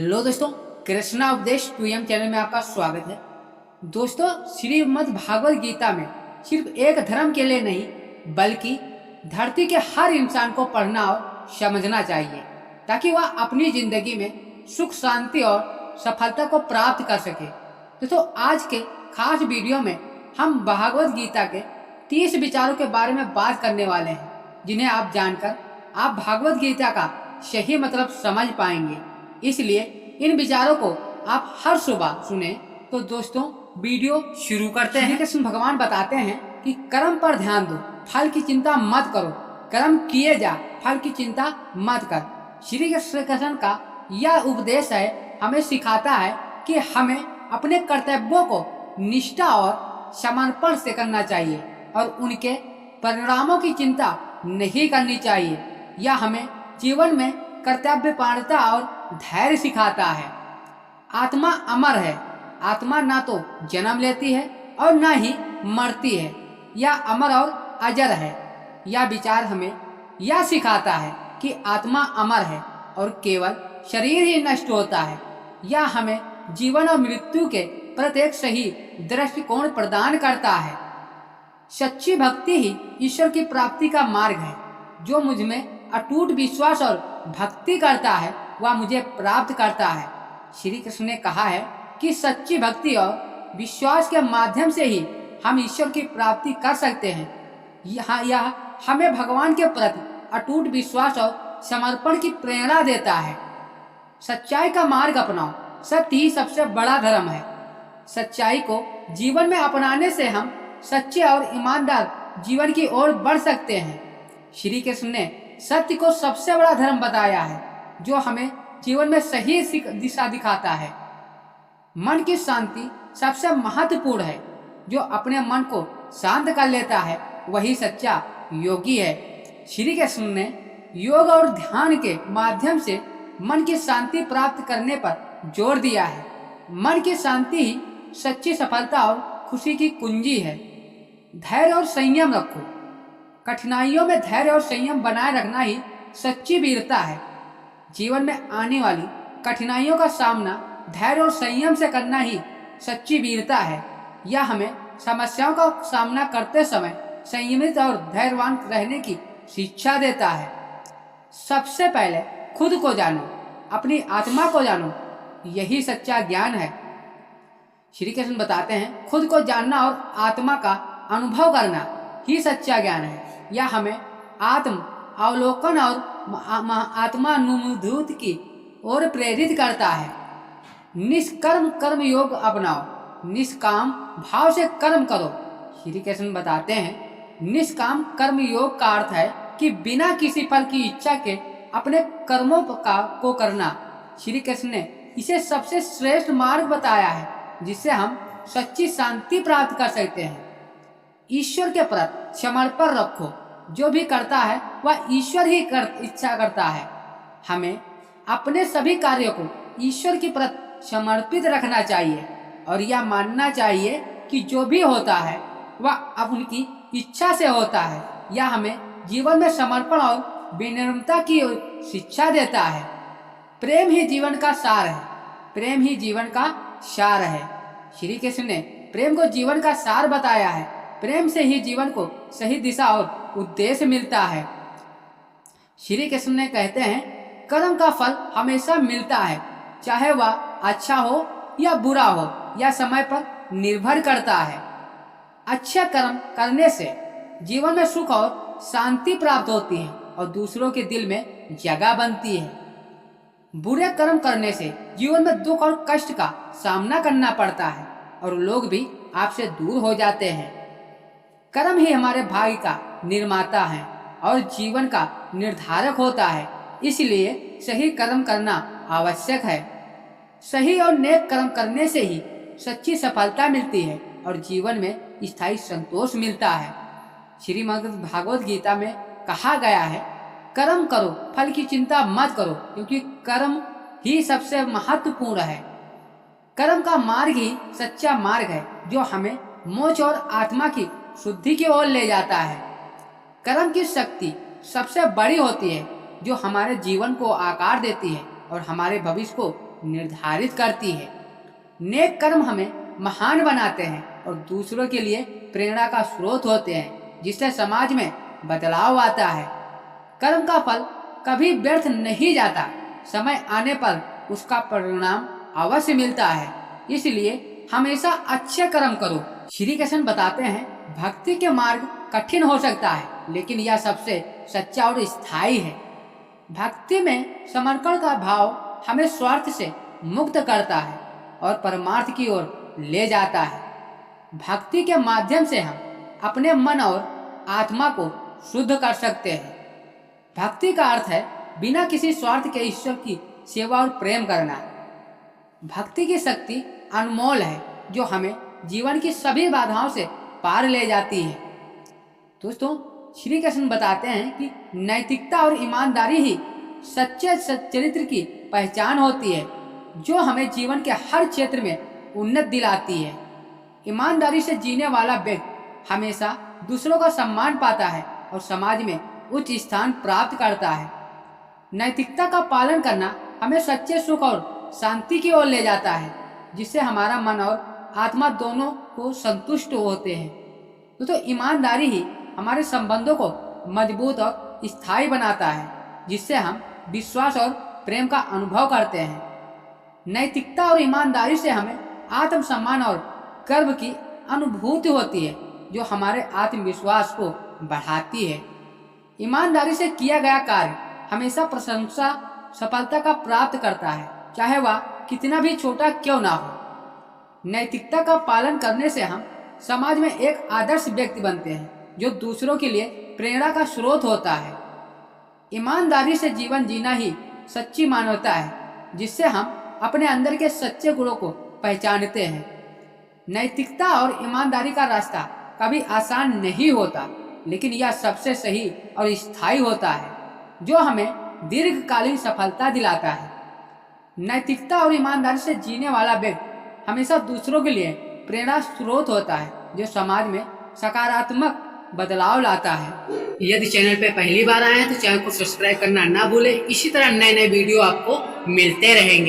Hello दोस्तों, कृष्णा उपदेश 2M channel में आपका स्वागत है। दोस्तों, श्रीमद् भागवत गीता में सिर्फ एक धर्म के लिए नहीं बल्कि धरती के हर इंसान को पढ़ना और समझना चाहिए ताकि वह अपनी जिंदगी में सुख शांति और सफलता को प्राप्त कर सके। दोस्तों, आज के खास वीडियो में हम भागवत गीता के 30 विचारों के बारे में बात करने वाले हैं जिन्हें आप जानकर आप भागवत गीता का सही मतलब समझ पाएंगे। इसलिए इन विचारों को आप हर सुबह सुने। तो दोस्तों, वीडियो शुरू करते हैं। श्री कृष्ण भगवान बताते हैं कि कर्म पर ध्यान दो, फल की चिंता मत करो। कर्म किए जा, फल की चिंता मत कर। श्री कृष्ण का यह उपदेश है, हमें सिखाता है कि हमें अपने कर्तव्यों को निष्ठा और समर्पण से करना चाहिए और उनके परिणामों की चिंता नहीं करनी चाहिए। यह हमें जीवन में कर्तव्य पालनता और धैर्य सिखाता है। आत्मा अमर है। आत्मा ना तो जन्म लेती है और ना ही मरती है। यह अमर और अजर है। यह विचार हमें यह सिखाता है कि आत्मा अमर है और केवल शरीर ही नष्ट होता है। यह हमें जीवन और मृत्यु के प्रति एक सही दृष्टिकोण प्रदान करता है। सच्ची भक्ति ही ईश्वर की प्राप्ति का मार्ग है। जो मुझ में अटूट विश्वास और भक्ति करता है वह मुझे प्राप्त करता है। श्री कृष्ण ने कहा है कि सच्ची भक्ति और विश्वास के माध्यम से ही हम ईश्वर की प्राप्ति कर सकते हैं। यह हमें भगवान के प्रति अटूट विश्वास और समर्पण की प्रेरणा देता है। सच्चाई का मार्ग अपनाओ। सत्य ही सबसे बड़ा धर्म है। सच्चाई को जीवन में अपनाने से हम सच्चे और ईमानदार जीवन की ओर बढ़ सकते हैं। श्री कृष्ण ने सत्य को सबसे बड़ा धर्म बताया है जो हमें जीवन में सही दिशा दिखाता है। मन की शांति सबसे महत्वपूर्ण है। जो अपने मन को शांत कर लेता है वही सच्चा योगी है। श्री कृष्ण ने योग और ध्यान के माध्यम से मन की शांति प्राप्त करने पर जोर दिया है। मन की शांति ही सच्ची सफलता और खुशी की कुंजी है। धैर्य और संयम रखो। कठिनाइयों में धैर्य और संयम बनाए रखना ही सच्ची वीरता है। जीवन में आने वाली कठिनाइयों का सामना धैर्य और संयम से करना ही सच्ची वीरता है। यह हमें समस्याओं का सामना करते समय संयमित और धैर्यवान रहने की शिक्षा देता है। सबसे पहले खुद को जानो, अपनी आत्मा को जानो। यही सच्चा ज्ञान है। श्री कृष्ण बताते हैं खुद को जानना और आत्मा का अनुभव करना ही सच्चा ज्ञान है। यह हमें आत्म अवलोकन और आत्मानुभूति की ओर प्रेरित करता है। निष्कर्म कर्म योग अपनाओ। निष्काम भाव से कर्म करो। श्री कृष्ण बताते हैं निष्काम कर्म योग का अर्थ है कि बिना किसी फल की इच्छा के अपने कर्मों को करना। श्री कृष्ण ने इसे सबसे श्रेष्ठ मार्ग बताया है जिससे हम सच्ची शांति प्राप्त कर सकते हैं। ईश्वर के प्रति समर्पण रखो। जो भी करता है वह ईश्वर ही इच्छा करता है। हमें अपने सभी कार्यों को ईश्वर की प्रति समर्पित रखना चाहिए और यह मानना चाहिए कि जो भी होता है वह उनकी इच्छा से होता है। यह हमें जीवन में समर्पण और विनम्रता की शिक्षा देता है। प्रेम ही जीवन का सार है। प्रेम ही जीवन का सार है। श्री कृष्ण ने प्रेम को जीवन का सार बताया है। प्रेम से ही जीवन को सही दिशा और उद्देश्य मिलता है। श्री कृष्ण ने कहते हैं कर्म का फल हमेशा मिलता है, चाहे वह अच्छा हो या बुरा हो। यह समय पर निर्भर करता है। अच्छा कर्म करने से जीवन में सुख और शांति प्राप्त होती है और दूसरों के दिल में जगह बनती है। बुरे कर्म करने से जीवन में दुख और कष्ट का सामना करना पड़ता है और लोग भी आपसे दूर हो जाते हैं। कर्म ही हमारे भाग्य का निर्माता है और जीवन का निर्धारक होता है। इसलिए सही कर्म करना आवश्यक है। सही और नेक कर्म करने से ही सच्ची सफलता मिलती है और जीवन में स्थायी संतोष मिलता है। श्रीमद् भागवत गीता में कहा गया है कर्म करो, फल की चिंता मत करो, क्योंकि कर्म ही सबसे महत्वपूर्ण है। कर्म का मार्ग ही सच्चा मार्ग है जो हमें मोक्ष और आत्मा की शुद्धि की ओर ले जाता है। कर्म की शक्ति सबसे बड़ी होती है जो हमारे जीवन को आकार देती है और हमारे भविष्य को निर्धारित करती है। नेक कर्म हमें महान बनाते हैं और दूसरों के लिए प्रेरणा का स्रोत होते हैं, जिससे समाज में बदलाव आता है। कर्म का फल कभी व्यर्थ नहीं जाता, समय आने पर उसका परिणाम अवश्य मिलता है। इसलिए हमेशा अच्छे कर्म करो। श्री कृष्ण बताते हैं, भक्ति के मार्ग कठिन हो सकता है, लेकिन यह सबसे सच्चा और स्थायी है। भक्ति में समर्पण का भाव हमें स्वार्थ से मुक्त करता है और परमार्थ की ओर ले जाता है। भक्ति के माध्यम से हम अपने मन और आत्मा को शुद्ध कर सकते हैं। भक्ति का अर्थ है बिना किसी स्वार्थ के ईश्वर की सेवा और प्रेम करना। भक्ति की शक्ति अनमोल है, जो हमें जीवन की सभी बाधाओं से पार ले जाती है। दोस्तों, श्री कृष्ण बताते हैं कि नैतिकता और ईमानदारी ही सच्चे चरित्र की पहचान होती है, जो हमें जीवन के हर क्षेत्र में उन्नति दिलाती है। ईमानदारी से जीने वाला व्यक्ति हमेशा दूसरों का सम्मान पाता है और समाज में उच्च स्थान प्राप्त करता है। नैतिकता का पालन करना हमें सच्चे सुख और शांति की ओर ले जाता है, जिससे हमारा मन और आत्मा दोनों को संतुष्ट होते हैं। तो ईमानदारी ही हमारे संबंधों को मजबूत और स्थायी बनाता है, जिससे हम विश्वास और प्रेम का अनुभव करते हैं। नैतिकता और ईमानदारी से हमें आत्मसम्मान और गर्व की अनुभूति होती है, जो हमारे आत्मविश्वास को बढ़ाती है। ईमानदारी से किया गया कार्य हमेशा प्रशंसा सफलता का प्राप्त करता है, चाहे वह कितना भी छोटा क्यों ना हो। नैतिकता का पालन करने से हम समाज में एक आदर्श व्यक्ति बनते हैं, जो दूसरों के लिए प्रेरणा का स्रोत होता है। ईमानदारी से जीवन जीना ही सच्ची मानवता है, जिससे हम अपने अंदर के सच्चे गुणों को पहचानते हैं। नैतिकता और ईमानदारी का रास्ता कभी आसान नहीं होता, लेकिन यह सबसे सही और स्थायी होता है, जो हमें दीर्घकालीन सफलता दिलाता है। नैतिकता और ईमानदारी से जीने वाला व्यक्ति हमेशा दूसरों के लिए प्रेरणा स्रोत होता है, जो समाज में सकारात्मक बदलाव लाता है। यदि चैनल पे पहली बार आए हैं तो चैनल को सब्सक्राइब करना ना भूलें। इसी तरह नए नए वीडियो आपको मिलते रहेंगे।